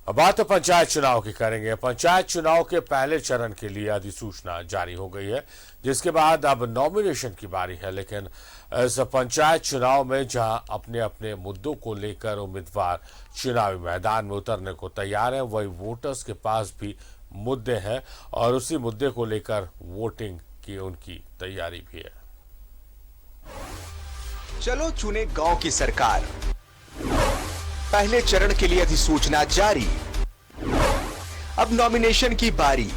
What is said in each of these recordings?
अब बात पंचायत चुनाव की करेंगे। पंचायत चुनाव के पहले चरण के लिए अधिसूचना जारी हो गई है, जिसके बाद अब नॉमिनेशन की बारी है। लेकिन इस पंचायत चुनाव में जहां अपने अपने मुद्दों को लेकर उम्मीदवार चुनावी मैदान में उतरने को तैयार हैं, वही वोटर्स के पास भी मुद्दे हैं और उसी मुद्दे को लेकर वोटिंग की उनकी तैयारी भी है। चलो चुने गांव की सरकार, पहले चरण के लिए अधिसूचना जारी। अब नॉमिनेशन की बारी।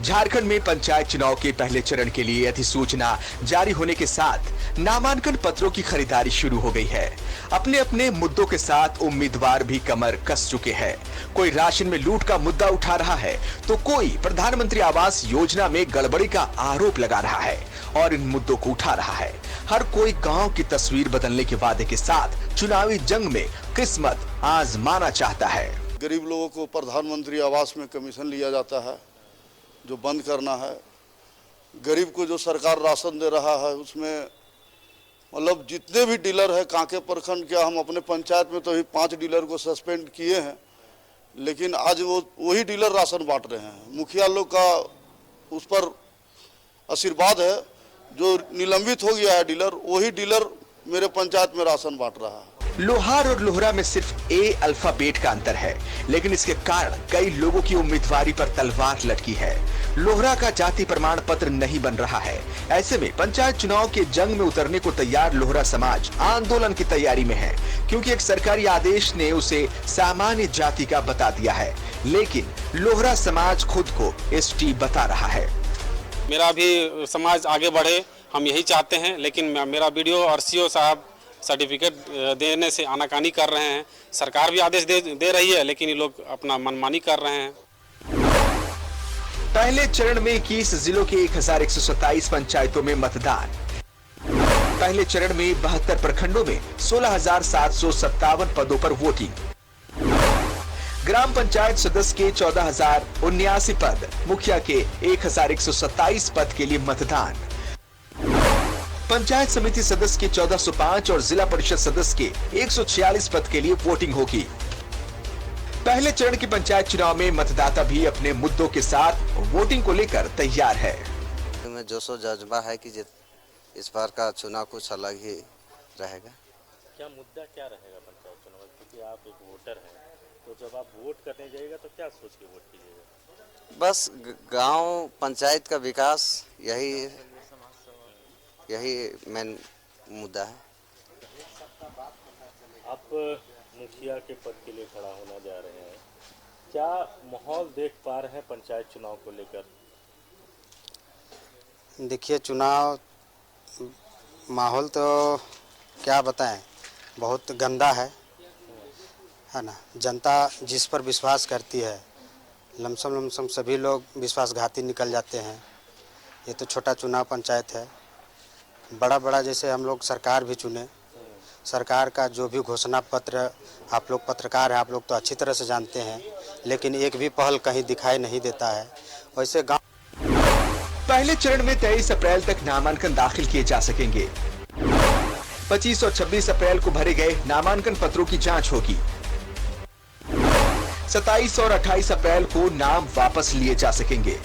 झारखंड में पंचायत चुनाव के पहले चरण के लिए अधिसूचना जारी होने के साथ नामांकन पत्रों की खरीदारी शुरू हो गई है। अपने अपने मुद्दों के साथ उम्मीदवार भी कमर कस चुके हैं। कोई राशन में लूट का मुद्दा उठा रहा है, तो कोई प्रधानमंत्री आवास योजना में गड़बड़ी का आरोप लगा रहा है और इन मुद्दों को उठा रहा है। हर कोई गांव की तस्वीर बदलने के वादे के साथ चुनावी जंग में किस्मत आजमाना चाहता है। गरीब लोगों को प्रधानमंत्री आवास में कमीशन लिया जाता है, जो बंद करना है। गरीब को जो सरकार राशन दे रहा है, उसमें मतलब जितने भी डीलर है कांके प्रखंड, क्या हम अपने पंचायत में तो ही 5 डीलर को सस्पेंड किए हैं, लेकिन आज वही डीलर राशन बांट रहे हैं। मुखिया लोग का उस पर आशीर्वाद है, जो निलंबित हो गया है डीलर, वही डीलर मेरे पंचायत में राशन बांट रहा है। लोहार और लोहरा में सिर्फ ए अल्फाबेट का अंतर है, लेकिन इसके कारण कई लोगों की उम्मीदवारी पर तलवार लटकी है। लोहरा का जाति प्रमाण पत्र नहीं बन रहा है। ऐसे में पंचायत चुनाव के जंग में उतरने को तैयार लोहरा समाज आंदोलन की तैयारी में है, क्योंकि एक सरकारी आदेश ने उसे सामान्य जाति का बता दिया है। लेकिन लोहरा समाज खुद को एसटी बता रहा है। मेरा भी समाज आगे बढ़े, हम यही चाहते हैं, लेकिन मेरा बीडीओ और सीओ साहब सर्टिफिकेट देने से आनाकानी कर रहे हैं। सरकार भी आदेश दे रही है, लेकिन ये लोग अपना मनमानी कर रहे हैं। पहले चरण में 21 जिलों के 1127 पंचायतों में मतदान। पहले चरण में 72 प्रखंडों में 16,757 पदों पर वोटिंग। ग्राम पंचायत सदस्य के 14,079 पद, मुखिया के 1,127 पद के लिए मतदान। पंचायत समिति सदस्य के 1405 और जिला परिषद सदस्य के 146 पद के लिए वोटिंग होगी। पहले चरण के पंचायत चुनाव में मतदाता भी अपने मुद्दों के साथ वोटिंग को लेकर तैयार है। में जोश जज्बा है कि इस बार का चुनाव कुछ अलग ही रहेगा। क्या मुद्दा क्या रहेगा पंचायत चुनाव में, क्योंकि आप एक वोटर हैं, तो जब आप वोट करने जाइएगा तो क्या सोच के वोट कीजिएगा? बस गांव पंचायत का विकास, यही मेन मुद्दा है। आप मुखिया के पद के लिए खड़ा होना जा रहे हैं, क्या माहौल देख पा रहे हैं पंचायत चुनाव को लेकर? देखिए, चुनाव माहौल तो क्या बताएं, बहुत गंदा है ना। जनता जिस पर विश्वास करती है, लमसम सभी लोग विश्वासघाती निकल जाते हैं। ये तो छोटा चुनाव पंचायत है। बड़ा जैसे हम लोग सरकार भी चुने, सरकार का जो भी घोषणा पत्र, आप लोग पत्रकार हैं, आप लोग तो अच्छी तरह से जानते हैं, लेकिन एक भी पहल कहीं दिखाई नहीं देता है। वैसे गांव पहले चरण में 23 अप्रैल तक नामांकन दाखिल किए जा सकेंगे। 25 और 26 अप्रैल को भरे गए नामांकन पत्रों की जांच होगी। 27 और 28 अप्रैल को नाम वापस लिए जा सकेंगे।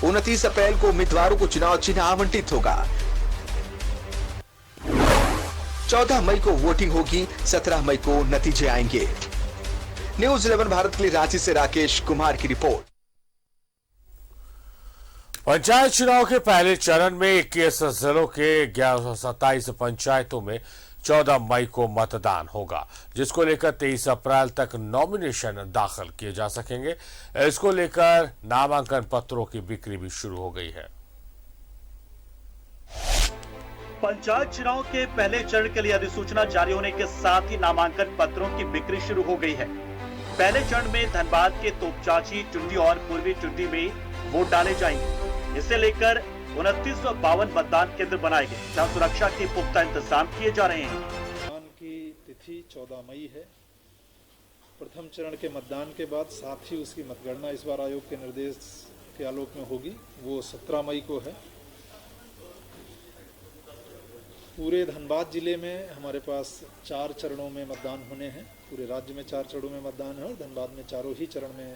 29 अप्रैल को उम्मीदवारों को चुनाव चिन्ह आवंटित होगा। 14 मई को वोटिंग होगी, 17 मई को नतीजे आएंगे। न्यूज़ 11 भारत के लिए रांची से राकेश कुमार की रिपोर्ट। पंचायत चुनाव के पहले चरण में 21 जिलों के 1127 पंचायतों में 14 मई को मतदान होगा, जिसको लेकर 23 अप्रैल तक नॉमिनेशन दाखिल किए जा सकेंगे। इसको लेकर नामांकन पत्रों की बिक्री भी शुरू हो गई है। पंचायत चुनाव के पहले चरण के लिए अधिसूचना जारी होने के साथ ही नामांकन पत्रों की बिक्री शुरू हो गई है। पहले चरण में धनबाद के तोपचाची, टुंडी और पूर्वी टुंडी में वोट डाले जाएंगे। इसे लेकर 2952 मतदान केंद्र बनाए गए, जहां सुरक्षा के पुख्ता इंतजाम किए जा रहे हैं। मतदान की तिथि 14 मई है। प्रथम चरण के मतदान के बाद साथ ही उसकी मतगणना इस बार आयोग के निर्देश के आलोक में होगी, वो 17 मई को है। पूरे धनबाद जिले में हमारे पास 4 चरणों में मतदान होने हैं। पूरे राज्य में 4 चरणों में मतदान है और धनबाद में चारों ही चरण में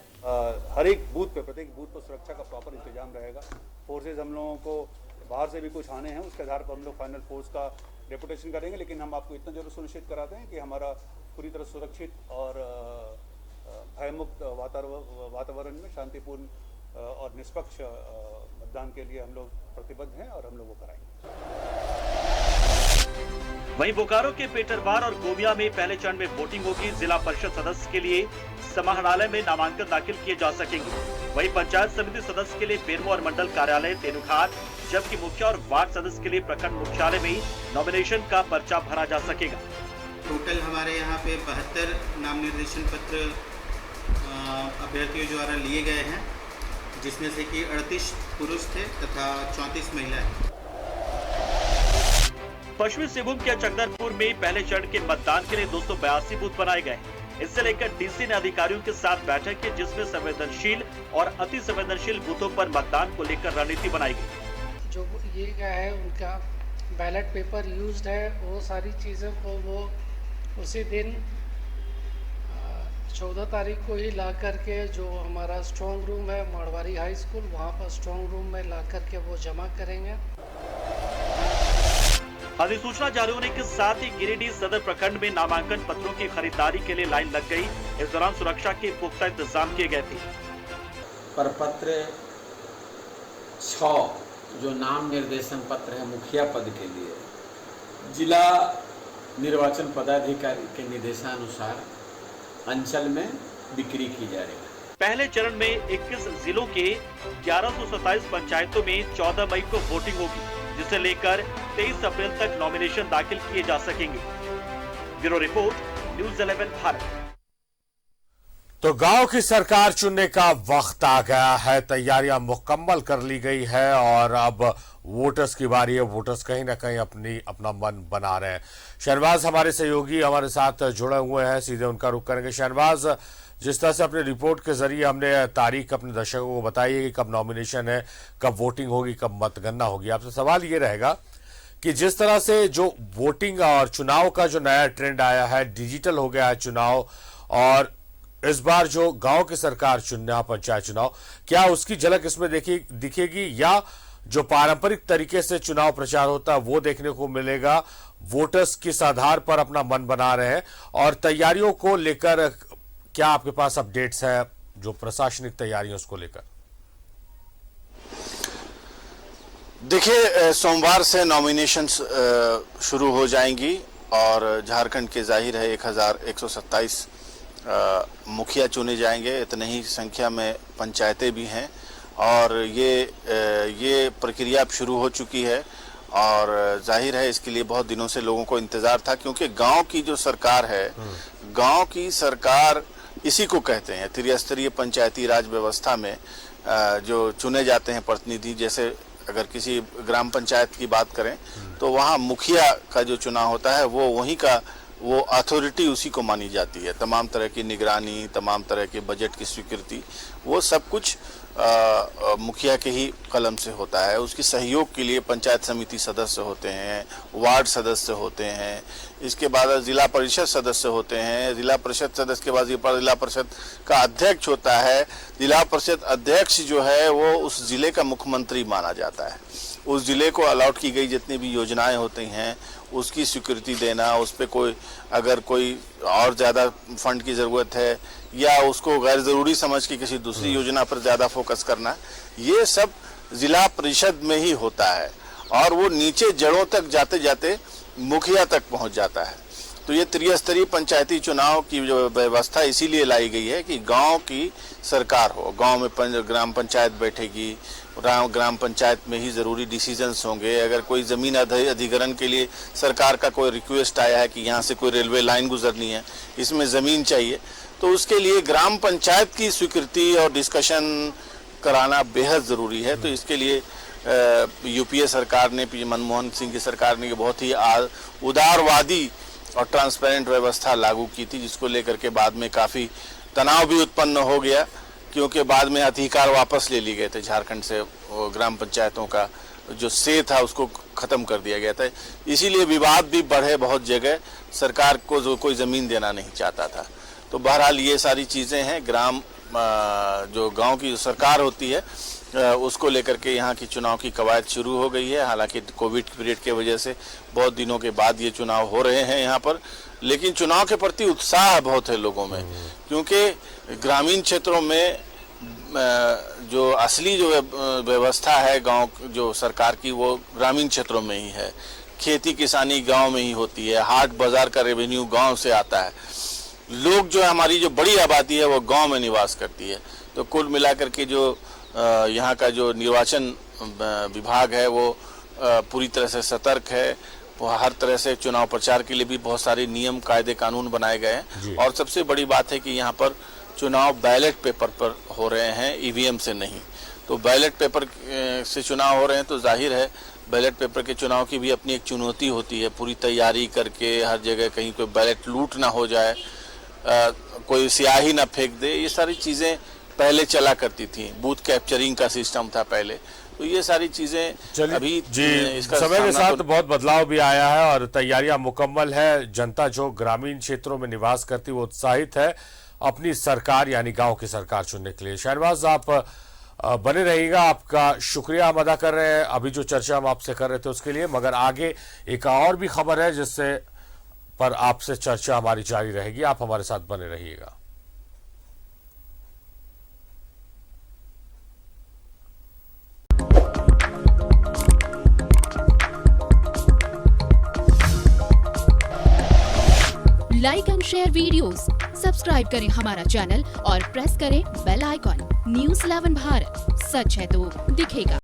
हर एक बूथ पे, प्रत्येक बूथ पर सुरक्षा का प्रॉपर इंतजाम रहेगा। फोर्सेज हम लोगों को बाहर से भी कुछ आने हैं, उसके आधार पर हम लोग फाइनल फोर्स का डेपुटेशन करेंगे, लेकिन हम आपको इतना जरूर सुनिश्चित कराते हैं कि हमारा पूरी तरह सुरक्षित और भयमुक्त वातावरण में शांतिपूर्ण और निष्पक्ष मतदान के लिए हम लोग प्रतिबद्ध हैं और हम लोग वो कराएंगे। वहीं बोकारो के पेटरवार और गोमिया में पहले चरण में वोटिंग होगी। जिला परिषद सदस्य के लिए समाहरणालय में नामांकन दाखिल किए जा सकेंगे। वहीं पंचायत समिति सदस्य के लिए बेरमो और मंडल कार्यालय तेनुखार, जबकि मुखिया और वार्ड सदस्य के लिए प्रखंड मुख्यालय में नॉमिनेशन का पर्चा भरा जा सकेगा। टोटल हमारे यहाँ पे 72 नाम निर्देशन पत्र अभ्यर्थियों द्वारा लिए गए हैं, जिसमें से कि 38 पुरुष थे तथा 34 महिलाएं। पश्चिमी सिंहभूम के चकदरपुर में पहले चरण के मतदान के लिए 282 बूथ बनाए गए। इससे लेकर डीसी ने अधिकारियों के साथ बैठक की, जिसमें संवेदनशील और अति संवेदनशील बूथों पर मतदान को लेकर रणनीति बनाई गई। जो ये क्या है, उनका बैलेट पेपर यूज्ड है, वो सारी चीज़ों को वो उसी दिन 14 तारीख को ही ला करके जो हमारा स्ट्रॉन्ग रूम है मारवाड़ी हाई स्कूल, वहाँ पर स्ट्रॉन्ग रूम में ला करके वो जमा करेंगे। अधिसूचना जारी होने के साथ ही गिरिडीह सदर प्रखंड में नामांकन पत्रों की खरीदारी के लिए लाइन लग गई। इस दौरान सुरक्षा के पुख्ता इंतजाम किए गए थे। प्रपत्र 6 जो नाम निर्देशन पत्र है मुखिया पद के लिए, जिला निर्वाचन पदाधिकारी के निर्देशानुसार अंचल में बिक्री की जा रही है। पहले चरण में 21 जिलों के 1127 पंचायतों में 14 मई को वोटिंग होगी, जिसे लेकर 23 अप्रैल तक नॉमिनेशन दाखिल किए जा सकेंगे। Bureau report, news 11 Bharat. तो गांव की सरकार चुनने का वक्त आ गया है, तैयारियां मुकम्मल कर ली गई है और अब वोटर्स की बारी है। वोटर्स कहीं ना कहीं अपना मन बना रहे हैं। शहनवाज हमारे सहयोगी हमारे साथ जुड़े हुए हैं, सीधे उनका रुख करेंगे। शहनवाज, जिस तरह से अपने रिपोर्ट के जरिए हमने तारीख अपने दर्शकों को बताई है कि कब नॉमिनेशन है, कब वोटिंग होगी, कब मतगणना होगी, आपसे सवाल ये रहेगा कि जिस तरह से जो वोटिंग और चुनाव का जो नया ट्रेंड आया है, डिजिटल हो गया है चुनाव, और इस बार जो गांव की सरकार चुनना पंचायत चुनाव, क्या उसकी झलक इसमें दिखेगी या जो पारंपरिक तरीके से चुनाव प्रचार होता है वो देखने को मिलेगा? वोटर्स किस आधार पर अपना मन बना रहे हैं और तैयारियों को लेकर क्या आपके पास अपडेट्स है, जो प्रशासनिक तैयारियों उसको लेकर? देखिए, सोमवार से नॉमिनेशंस शुरू हो जाएंगी और झारखंड के जाहिर है 1127 मुखिया चुने जाएंगे। इतने ही संख्या में पंचायतें भी हैं और ये प्रक्रिया अब शुरू हो चुकी है और जाहिर है इसके लिए बहुत दिनों से लोगों को इंतजार था, क्योंकि गांव की जो सरकार है, गांव की सरकार इसी को कहते हैं। त्रिस्तरीय पंचायती राज व्यवस्था में जो चुने जाते हैं प्रतिनिधि, जैसे अगर किसी ग्राम पंचायत की बात करें तो वहाँ मुखिया का जो चुनाव होता है वो अथॉरिटी उसी को मानी जाती है। तमाम तरह की निगरानी, तमाम तरह के बजट की स्वीकृति, वो सब कुछ मुखिया के ही कलम से होता है। उसकी सहयोग के लिए पंचायत समिति सदस्य होते हैं, वार्ड सदस्य होते हैं, इसके बाद जिला परिषद सदस्य होते हैं, जिला परिषद सदस्य के बाद जिला परिषद का अध्यक्ष होता है। जिला परिषद अध्यक्ष जो है वो उस जिले का मुख्यमंत्री माना जाता है। उस जिले को अलॉट की गई जितनी भी योजनाएं होती हैं उसकी स्वीकृति देना, उस पर अगर कोई और ज़्यादा फंड की ज़रूरत है या उसको गैर ज़रूरी समझ के किसी दूसरी योजना पर ज़्यादा फोकस करना, ये सब जिला परिषद में ही होता है और वो नीचे जड़ों तक जाते जाते मुखिया तक पहुंच जाता है। तो ये त्रिस्तरीय पंचायती चुनाव की जो व्यवस्था इसीलिए लाई गई है कि गांव की सरकार हो। गांव में ग्राम पंचायत बैठेगी, ग्राम पंचायत में ही ज़रूरी डिसीजंस होंगे। अगर कोई ज़मीन अधिग्रहण के लिए सरकार का कोई रिक्वेस्ट आया है कि यहाँ से कोई रेलवे लाइन गुजरनी है, इसमें ज़मीन चाहिए, तो उसके लिए ग्राम पंचायत की स्वीकृति और डिस्कशन कराना बेहद ज़रूरी है। तो इसके लिए यूपीए सरकार ने, मनमोहन सिंह की सरकार ने बहुत ही उदारवादी और ट्रांसपेरेंट व्यवस्था लागू की थी, जिसको लेकर के बाद में काफ़ी तनाव भी उत्पन्न हो गया, क्योंकि बाद में अधिकार वापस ले लिए गए थे झारखंड से ग्राम पंचायतों का जो से था उसको ख़त्म कर दिया गया था। इसीलिए विवाद भी बढ़े बहुत जगह, सरकार को जो कोई ज़मीन देना नहीं चाहता था। तो बहरहाल ये सारी चीज़ें हैं। जो गांव की सरकार होती है उसको लेकर के यहाँ की चुनाव की कवायद शुरू हो गई है। हालांकि कोविड पीरियड के वजह से बहुत दिनों के बाद ये चुनाव हो रहे हैं यहाँ पर, लेकिन चुनाव के प्रति उत्साह बहुत है लोगों में, क्योंकि ग्रामीण क्षेत्रों में जो असली जो व्यवस्था है गांव जो सरकार की, वो ग्रामीण क्षेत्रों में ही है। खेती किसानी गांव में ही होती है, हाट बाजार का रेवेन्यू गांव से आता है। लोग जो हमारी जो बड़ी आबादी है वो गांव में निवास करती है। तो कुल मिलाकर के जो यहाँ का जो निर्वाचन विभाग है वो पूरी तरह से सतर्क है। वो हर तरह से चुनाव प्रचार के लिए भी बहुत सारे नियम कायदे कानून बनाए गए हैं। और सबसे बड़ी बात है कि यहाँ पर चुनाव बैलेट पेपर पर हो रहे हैं, ईवीएम से नहीं। तो बैलेट पेपर से चुनाव हो रहे हैं तो जाहिर है बैलेट पेपर के चुनाव की भी अपनी एक चुनौती होती है। पूरी तैयारी करके हर जगह कहीं कोई बैलेट लूट ना हो जाए, कोई स्याही ना फेंक दे, ये सारी चीज़ें पहले चला करती थी। बूथ कैप्चरिंग का सिस्टम था पहले। तो ये सारी चीज़ें अभी इसका समय के साथ बहुत बदलाव भी आया है और तैयारियां मुकम्मल है। जनता जो ग्रामीण क्षेत्रों में निवास करती वो उत्साहित है अपनी सरकार यानी गांव की सरकार चुनने के लिए। शहनवाज, आप बने रहिएगा, आपका शुक्रिया हम अदा कर रहे हैं अभी जो चर्चा हम आपसे कर रहे थे उसके लिए। मगर आगे एक और भी खबर है जिससे पर आपसे चर्चा हमारी जारी रहेगी, आप हमारे साथ बने रहिएगा। Like and share videos, subscribe करें हमारा चैनल और प्रेस करें बेल आइकॉन। न्यूज़ 11 भारत, सच है तो दिखेगा।